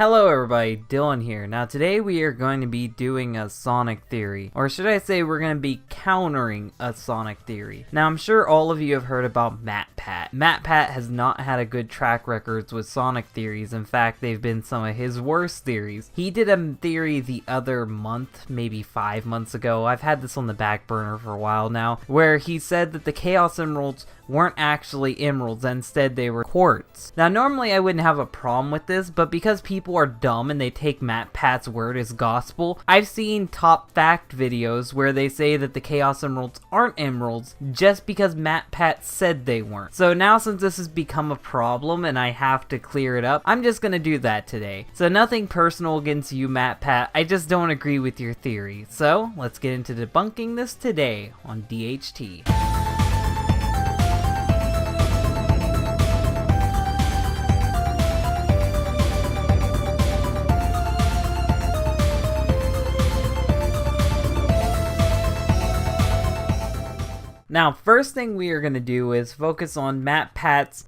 Hello everybody, Dylan here. Now today we are going to be doing a Sonic theory, or should I say we're going to be countering a Sonic theory. Now I'm sure all of you have heard about MatPat. MatPat has not had a good track record with Sonic theories. In fact, they've been some of his worst theories. He did a theory the other month, maybe 5 months ago. I've had this on the back burner for a while now, where he said that the Chaos Emeralds weren't actually emeralds, instead they were quartz. Now normally I wouldn't have a problem with this, but because people are dumb and they take MatPat's word as gospel, I've seen top fact videos where they say that the Chaos Emeralds aren't emeralds just because MatPat said they weren't. So now since this has become a problem and I have to clear it up, I'm just gonna do that today. So nothing personal against you, MatPat, I just don't agree with your theory. So let's get into debunking this today on DHT. Now, first thing we are going to do is focus on MatPat's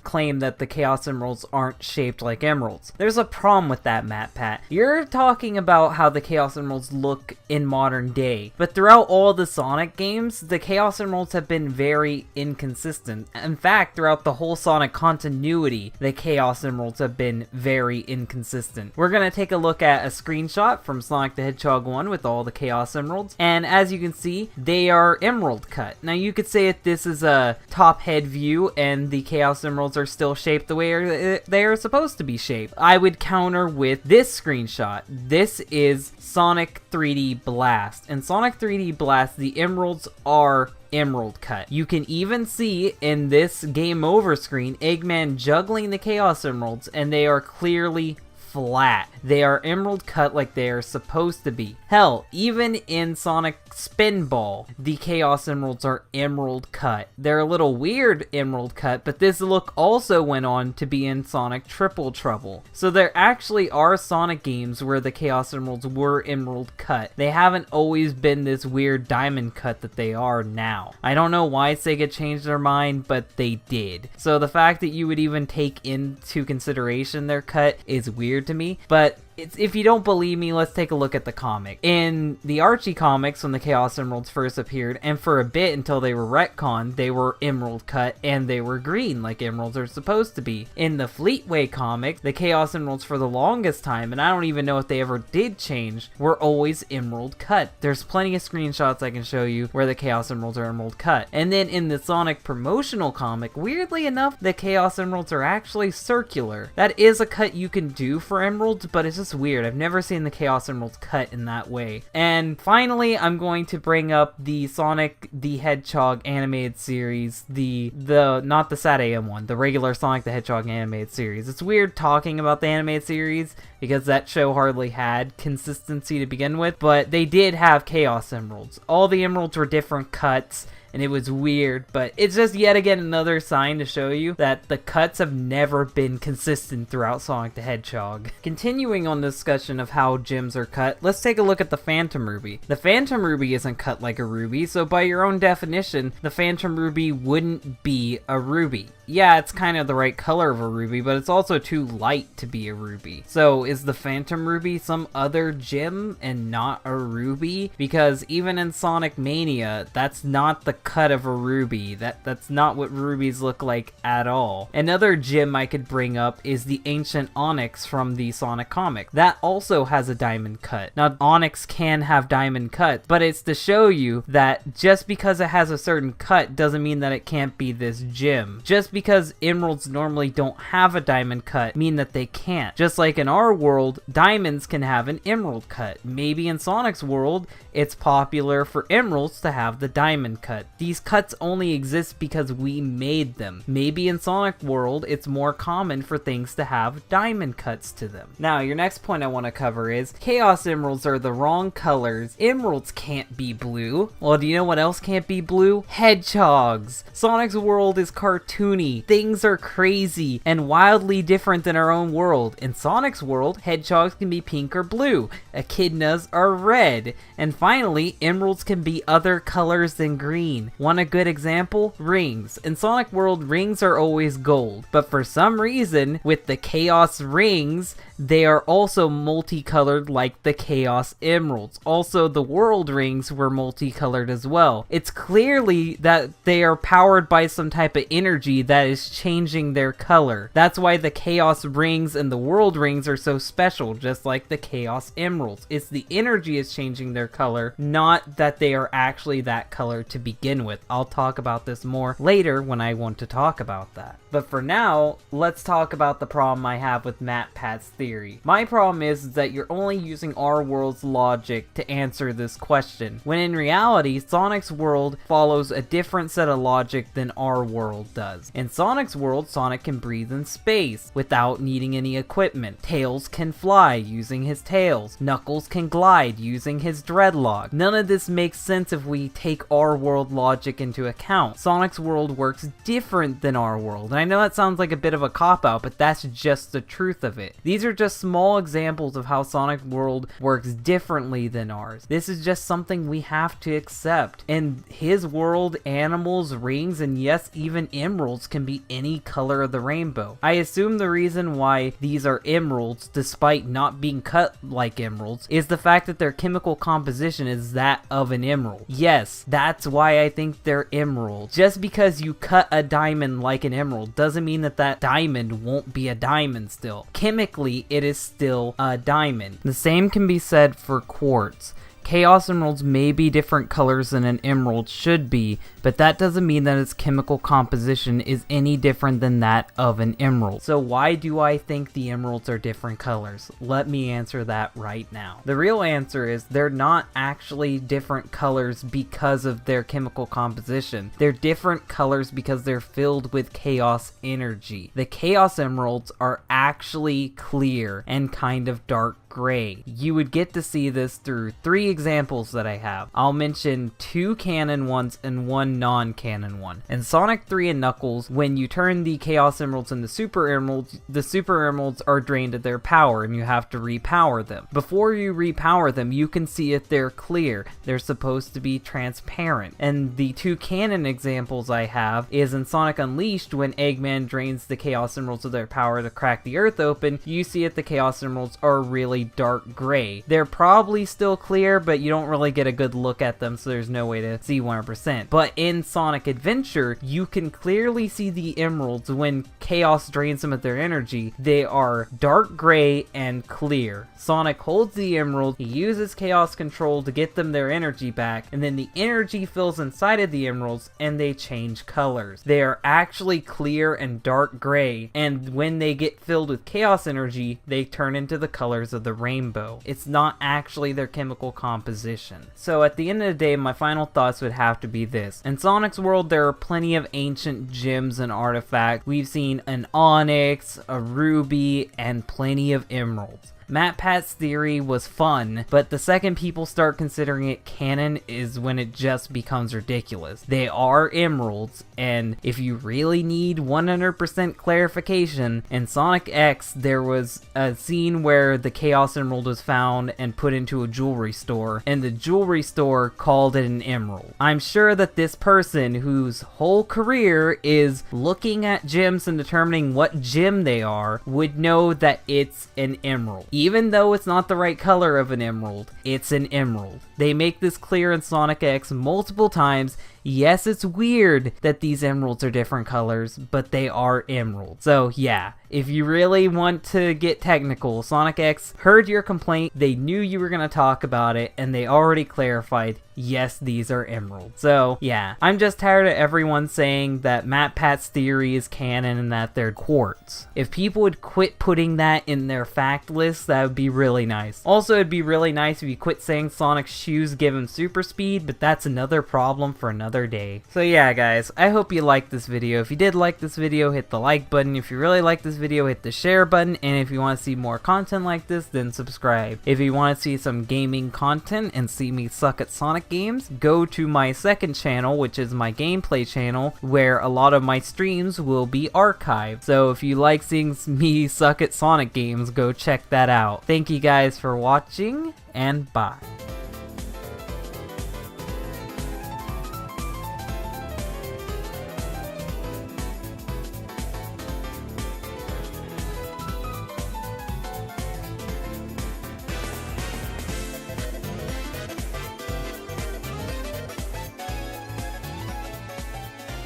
claim that the Chaos Emeralds aren't shaped like emeralds. There's a problem with that, MatPat. You're talking about how the Chaos Emeralds look in modern day, but throughout all the Sonic games, the Chaos Emeralds have been very inconsistent. In fact, throughout the whole Sonic continuity, the Chaos Emeralds have been very inconsistent. We're going to take a look at a screenshot from Sonic the Hedgehog 1 with all the Chaos Emeralds, and as you can see, they are emerald cut. Now you could say that this is a top head view and the Chaos Emeralds are still shaped the way they are supposed to be shaped. I would counter with this screenshot. This is Sonic 3D Blast. In Sonic 3D Blast, the emeralds are emerald cut. You can even see in this game over screen Eggman juggling the Chaos Emeralds, and they are clearly flat. They are emerald cut like they are supposed to be. Hell, even in Sonic Spinball, the Chaos Emeralds are emerald cut. They're a little weird emerald cut, but this look also went on to be in Sonic Triple Trouble. So there actually are Sonic games where the Chaos Emeralds were emerald cut. They haven't always been this weird diamond cut that they are now. I don't know why Sega changed their mind, but they did. So the fact that you would even take into consideration their cut is weird to me, but if you don't believe me, let's take a look at the comic. In the Archie comics, when the Chaos Emeralds first appeared, and for a bit until they were retconned, they were emerald cut and they were green like emeralds are supposed to be. In the Fleetway comic, the Chaos Emeralds for the longest time, and I don't even know if they ever did change, were always emerald cut. There's plenty of screenshots I can show you where the Chaos Emeralds are emerald cut. And then in the Sonic promotional comic, weirdly enough, the Chaos Emeralds are actually circular. That is a cut you can do for emeralds, but it's just weird. I've never seen the Chaos Emeralds cut in that way. And finally, I'm going to bring up the Sonic the Hedgehog animated series, not the Sad AM one, the regular Sonic the Hedgehog animated series. It's weird talking about the animated series because that show hardly had consistency to begin with, but they did have Chaos Emeralds. All the emeralds were different cuts, and it was weird, but it's just yet again another sign to show you that the cuts have never been consistent throughout Sonic the Hedgehog. Continuing on the discussion of how gems are cut, let's take a look at the Phantom Ruby. The Phantom Ruby isn't cut like a ruby, so by your own definition, the Phantom Ruby wouldn't be a ruby. Yeah, it's kind of the right color of a ruby, but it's also too light to be a ruby. So is the Phantom Ruby some other gem and not a ruby? Because even in Sonic Mania, that's not the cut of a ruby. That's not what rubies look like at all. Another gem I could bring up is the Ancient Onyx from the Sonic comic. That also has a diamond cut. Now, Onyx can have diamond cuts, but it's to show you that just because it has a certain cut doesn't mean that it can't be this gem. Just because emeralds normally don't have a diamond cut mean that they can't. Just like in our world, diamonds can have an emerald cut. Maybe in Sonic's world, it's popular for emeralds to have the diamond cut. These cuts only exist because we made them. Maybe in Sonic world, it's more common for things to have diamond cuts to them. Now, your next point I want to cover is Chaos Emeralds are the wrong colors. Emeralds can't be blue. Well, do you know what else can't be blue? Hedgehogs. Sonic's world is cartoony. Things are crazy and wildly different than our own world. In Sonic's world, hedgehogs can be pink or blue. Echidnas are red. And finally, emeralds can be other colors than green. Want a good example? Rings. In Sonic World, rings are always gold. But for some reason, with the Chaos Rings, they are also multicolored like the Chaos Emeralds. Also, the World Rings were multicolored as well. It's clearly that they are powered by some type of energy that is changing their color. That's why the Chaos Rings and the World Rings are so special, just like the Chaos Emeralds. It's the energy is changing their color, not that they are actually that color to begin with. I'll talk about this more later when I want to talk about that. But for now, let's talk about the problem I have with MatPat's theory. My problem is that you're only using our world's logic to answer this question, when in reality, Sonic's world follows a different set of logic than our world does. In Sonic's world, Sonic can breathe in space without needing any equipment. Tails can fly using his tails. Knuckles can glide using his dreadlock. None of this makes sense if we take our world logic into account. Sonic's world works different than our world. And I know that sounds like a bit of a cop-out, but that's just the truth of it. These are just small examples of how Sonic's world works differently than ours. This is just something we have to accept. In his world, animals, rings, and yes, even emeralds can be any color of the rainbow. I assume the reason why these are emeralds, despite not being cut like emeralds, is the fact that their chemical composition is that of an emerald. Yes, that's why I think they're emeralds. Just because you cut a diamond like an emerald doesn't mean that that diamond won't be a diamond still. Chemically, it is still a diamond. The same can be said for quartz. Chaos Emeralds may be different colors than an emerald should be, but that doesn't mean that its chemical composition is any different than that of an emerald. So why do I think the emeralds are different colors? Let me answer that right now. The real answer is they're not actually different colors because of their chemical composition. They're different colors because they're filled with chaos energy. The Chaos Emeralds are actually clear and kind of dark gray. You would get to see this through 3 examples that I have. I'll mention 2 canon ones and 1 non-canon one. In Sonic 3 and Knuckles, when you turn the Chaos Emeralds into Super Emeralds, the Super Emeralds are drained of their power and you have to repower them. Before you repower them, you can see if they're clear. They're supposed to be transparent. And the 2 canon examples I have is in Sonic Unleashed, when Eggman drains the Chaos Emeralds of their power to crack the earth open, you see if the Chaos Emeralds are really dark gray. They're probably still clear, but you don't really get a good look at them, so there's no way to see 100%. But in Sonic Adventure, you can clearly see the emeralds when Chaos drains them of their energy. They are dark gray and clear. Sonic holds the emerald, he uses Chaos Control to get them their energy back, and then the energy fills inside of the emeralds and they change colors. They are actually clear and dark gray, and when they get filled with Chaos energy, they turn into the colors of the rainbow. It's not actually their chemical composition. So at the end of the day, my final thoughts would have to be this. In Sonic's world, there are plenty of ancient gems and artifacts. We've seen an onyx, a ruby, and plenty of emeralds. MatPat's theory was fun, but the second people start considering it canon is when it just becomes ridiculous. They are emeralds, and if you really need 100% clarification, in Sonic X there was a scene where the Chaos Emerald was found and put into a jewelry store, and the jewelry store called it an emerald. I'm sure that this person whose whole career is looking at gems and determining what gem they are would know that it's an emerald. Even though it's not the right color of an emerald, it's an emerald. They make this clear in Sonic X multiple times. Yes, it's weird that these emeralds are different colors, but they are emeralds. So yeah, if you really want to get technical, Sonic X heard your complaint, they knew you were going to talk about it, and they already clarified, yes, these are emeralds. So yeah, I'm just tired of everyone saying that MatPat's theory is canon and that they're quartz. If people would quit putting that in their fact list, that would be really nice. Also, it'd be really nice if you quit saying Sonic's shoes give him super speed, but that's another problem for another day. So yeah guys, I hope you liked this video. If you did like this video, hit the like button. If you really like this video, hit the share button, and if you want to see more content like this, then subscribe. If you want to see some gaming content and see me suck at Sonic games, go to my second channel, which is my gameplay channel, where a lot of my streams will be archived. So if you like seeing me suck at Sonic games, go check that out. Thank you guys for watching, and bye.